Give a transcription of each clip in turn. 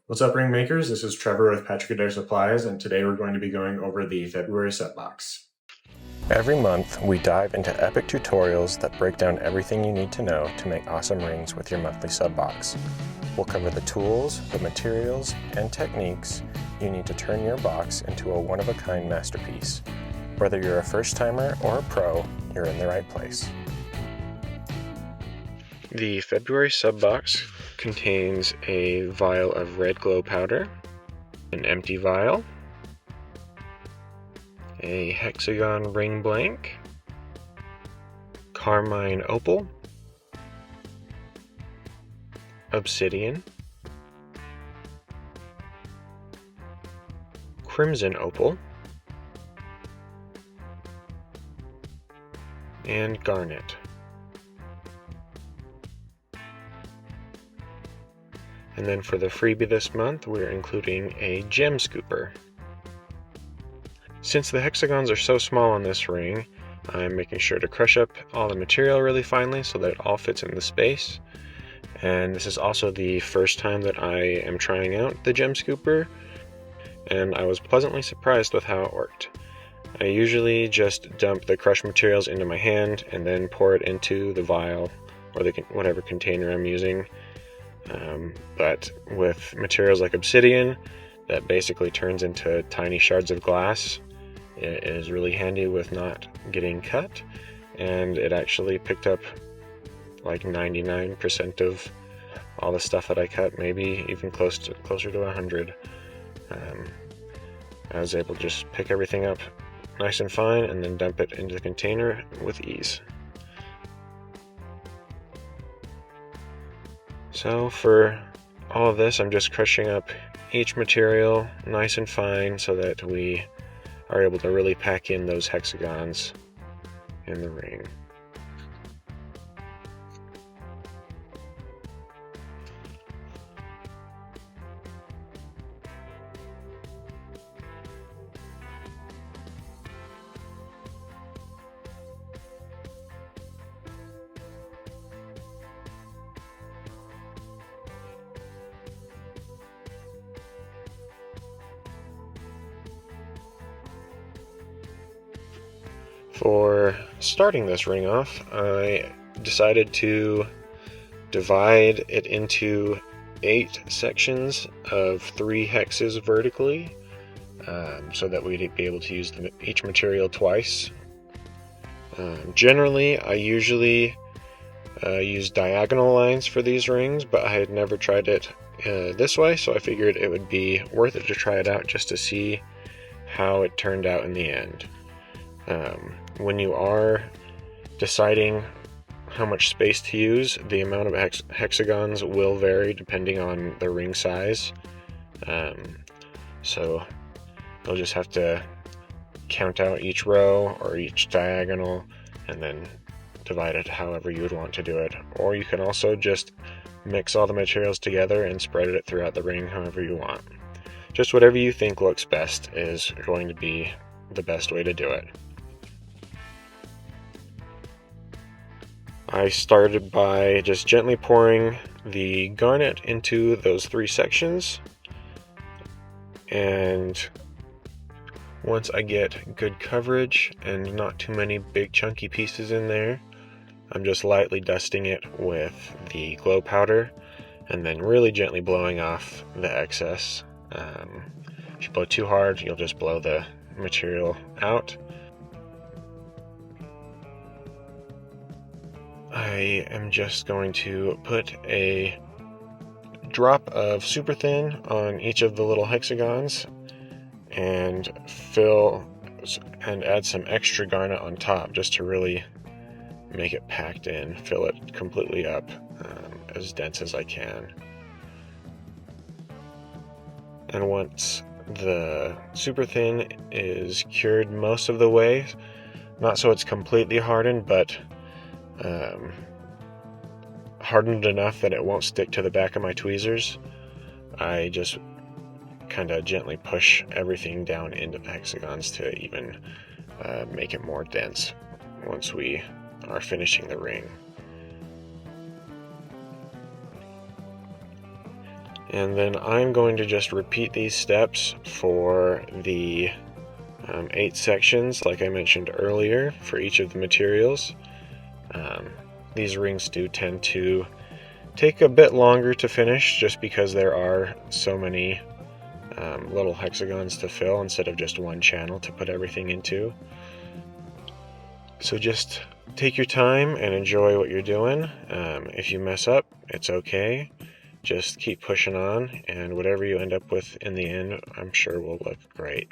What's up, ring makers? This is Trevor with Patrick Adair Supplies, and today we're going to be going over the February set box. Every month, we dive into epic tutorials that break down everything you need to know to make awesome rings with your monthly sub box. We'll cover the tools, the materials, and techniques you need to turn your box into a one-of-a-kind masterpiece. Whether you're a first-timer or a pro, you're in the right place. The February sub box contains a vial of red glow powder, an empty vial, a Hexagon ring blank, carmine opal, obsidian, crimson opal, and garnet. And then for the freebie this month, we're including a gem scooper. Since the hexagons are so small on this ring, I'm making sure to crush up all the material really finely so that it all fits in the space. And this is also the first time that I am trying out the gem scooper, and I was pleasantly surprised with how it worked. I usually just dump the crushed materials into my hand and then pour it into the vial or whatever container I'm using. But with materials like obsidian, that basically turns into tiny shards of glass, it is really handy with not getting cut, and it actually picked up like 99% of all the stuff that I cut, maybe even closer to 100. I was able to just pick everything up nice and fine and then dump it into the container with ease. So for all of this, I'm just crushing up each material nice and fine so that we are able to really pack in those hexagons in the ring. For starting this ring off, I decided to divide it into 8 sections of 3 hexes vertically, so that we'd be able to use each material twice. Generally, I usually use diagonal lines for these rings, but I had never tried it this way, so I figured it would be worth it to try it out just to see how it turned out in the end. When you are deciding how much space to use, the amount of hexagons will vary depending on the ring size. So you'll just have to count out each row or each diagonal and then divide it however you would want to do it. Or you can also just mix all the materials together and spread it throughout the ring however you want. Just whatever you think looks best is going to be the best way to do it. I started by just gently pouring the garnet into those 3 sections, and once I get good coverage and not too many big chunky pieces in there, I'm just lightly dusting it with the glow powder and then really gently blowing off the excess. If you blow too hard, you'll just blow the material out. I am just going to put a drop of super thin on each of the little hexagons and fill and add some extra garnet on top just to really make it packed in, fill it completely up, as dense as I can. And once the super thin is cured most of the way, not so it's completely hardened, but hardened enough that it won't stick to the back of my tweezers, I just kind of gently push everything down into the hexagons to even make it more dense once we are finishing the ring. And then I'm going to just repeat these steps for the 8 sections, like I mentioned earlier, for each of the materials. These rings do tend to take a bit longer to finish just because there are so many little hexagons to fill instead of just one channel to put everything into. So just take your time and enjoy what you're doing. If you mess up, it's okay. Just keep pushing on, and whatever you end up with in the end, I'm sure will look great.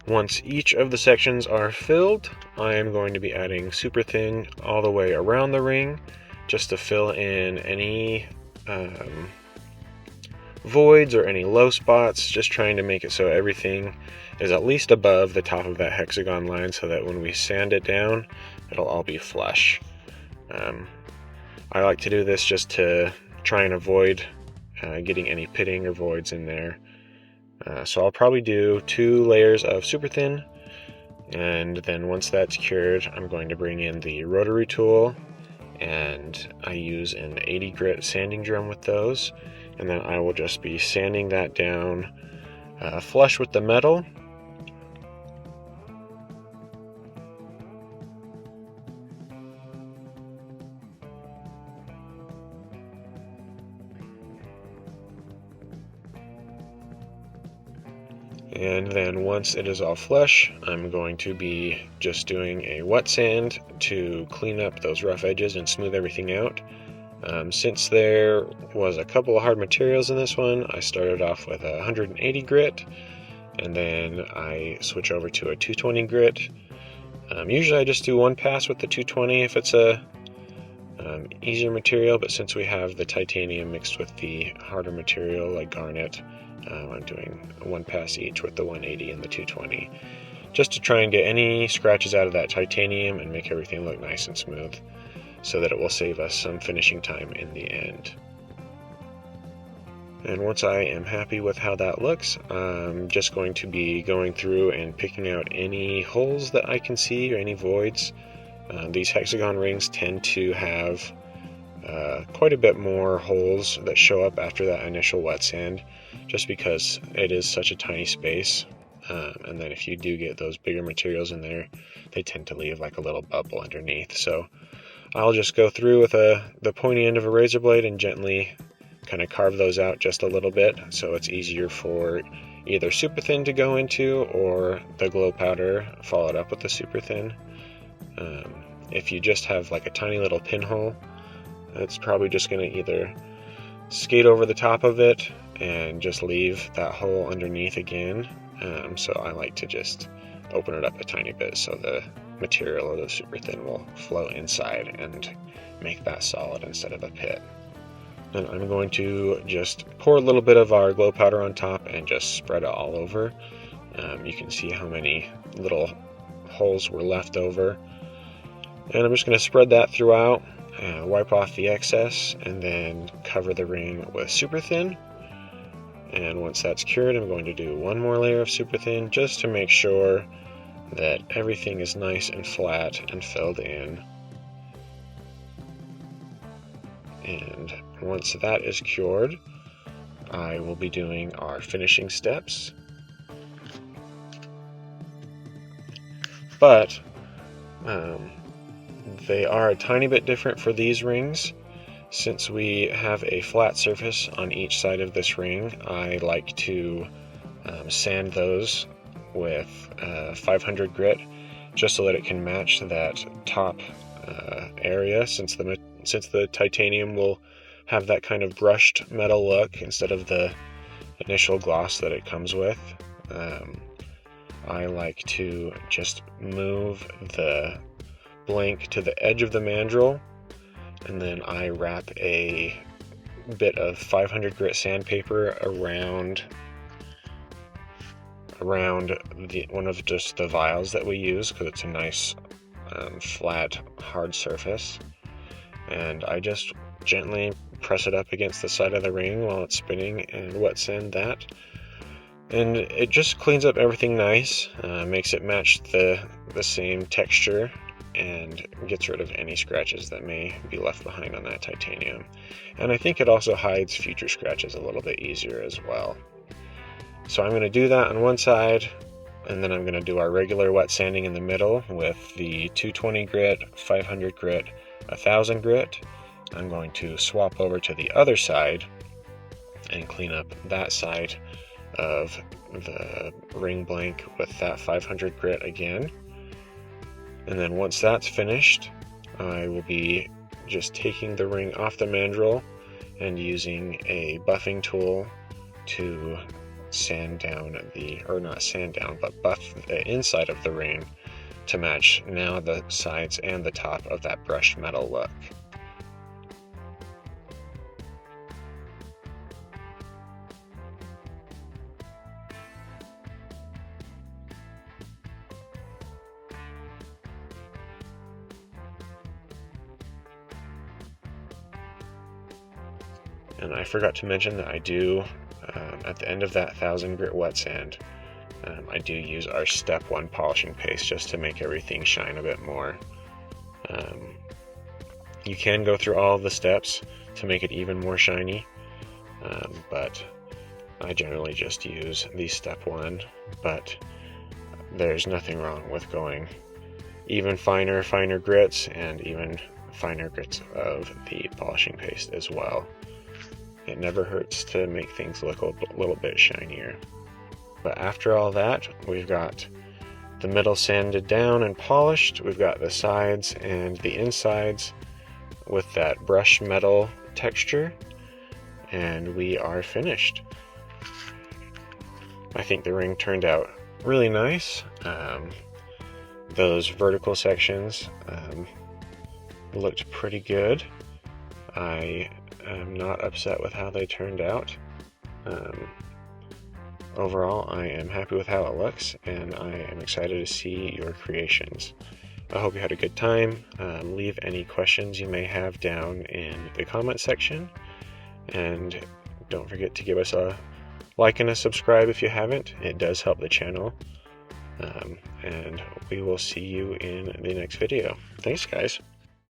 Once each of the sections are filled, I am going to be adding super thin all the way around the ring just to fill in any voids or any low spots, just trying to make it so everything is at least above the top of that hexagon line so that when we sand it down, it'll all be flush. I like to do this just to try and avoid getting any pitting or voids in there. So I'll probably do 2 layers of super thin, and then once that's cured, I'm going to bring in the rotary tool, and I use an 80 grit sanding drum with those, and then I will just be sanding that down flush with the metal. And then once it is all flush, I'm going to be just doing a wet sand to clean up those rough edges and smooth everything out. Since there was a couple of hard materials in this one, I started off with a 180 grit, and then I switch over to a 220 grit. Usually I just do one pass with the 220 if it's a easier material, but since we have the titanium mixed with the harder material like garnet, I'm doing one pass each with the 180 and the 220, just to try and get any scratches out of that titanium and make everything look nice and smooth, so that it will save us some finishing time in the end. And once I am happy with how that looks, I'm just going to be going through and picking out any holes that I can see or any voids. These hexagon rings tend to have quite a bit more holes that show up after that initial wet sand, just because it is such a tiny space. And then if you do get those bigger materials in there, they tend to leave like a little bubble underneath. So I'll just go through with the pointy end of a razor blade and gently kind of carve those out just a little bit, so it's easier for either super thin to go into or the glow powder followed up with the super thin. If you just have like a tiny little pinhole, it's probably just going to either skate over the top of it and just leave that hole underneath again. So I like to just open it up a tiny bit so the material of the super thin will flow inside and make that solid instead of a pit. And I'm going to just pour a little bit of our glow powder on top and just spread it all over. You can see how many little holes were left over. And I'm just going to spread that throughout, wipe off the excess, and then cover the ring with super thin. And once that's cured, I'm going to do one more layer of super thin just to make sure that everything is nice and flat and filled in. And once that is cured, I will be doing our finishing steps. But they are a tiny bit different for these rings. Since we have a flat surface on each side of this ring, I like to sand those with 500 grit, just so that it can match that top area, since the titanium will have that kind of brushed metal look instead of the initial gloss that it comes with. I like to just move the blank to the edge of the mandrel, and then I wrap a bit of 500 grit sandpaper around one of just the vials that we use, because it's a nice flat hard surface, and I just gently press it up against the side of the ring while it's spinning and wet sand that, and it just cleans up everything nice, makes it match the same texture, and gets rid of any scratches that may be left behind on that titanium. And I think it also hides future scratches a little bit easier as well. So I'm going to do that on one side, and then I'm going to do our regular wet sanding in the middle with the 220 grit, 500 grit, 1000 grit. I'm going to swap over to the other side and clean up that side of the ring blank with that 500 grit again. And then once that's finished, I will be just taking the ring off the mandrel and using a buffing tool to sand down or not sand down, but buff the inside of the ring to match now the sides and the top of that brushed metal look. And I forgot to mention that I do, at the end of that 1000 grit wet sand, I do use our step 1 polishing paste just to make everything shine a bit more. You can go through all of the steps to make it even more shiny, but I generally just use the step 1, but there's nothing wrong with going even finer grits and even finer grits of the polishing paste as well. It never hurts to make things look a little bit shinier. But after all that, we've got the middle sanded down and polished. We've got the sides and the insides with that brushed metal texture, and we are finished. I think the ring turned out really nice. Those vertical sections looked pretty good. I am not upset with how they turned out. Overall, I am happy with how it looks, and I am excited to see your creations. I hope you had a good time. Leave any questions you may have down in the comment section, and don't forget to give us a like and a subscribe if you haven't. It does help the channel, and we will see you in the next video. Thanks, guys.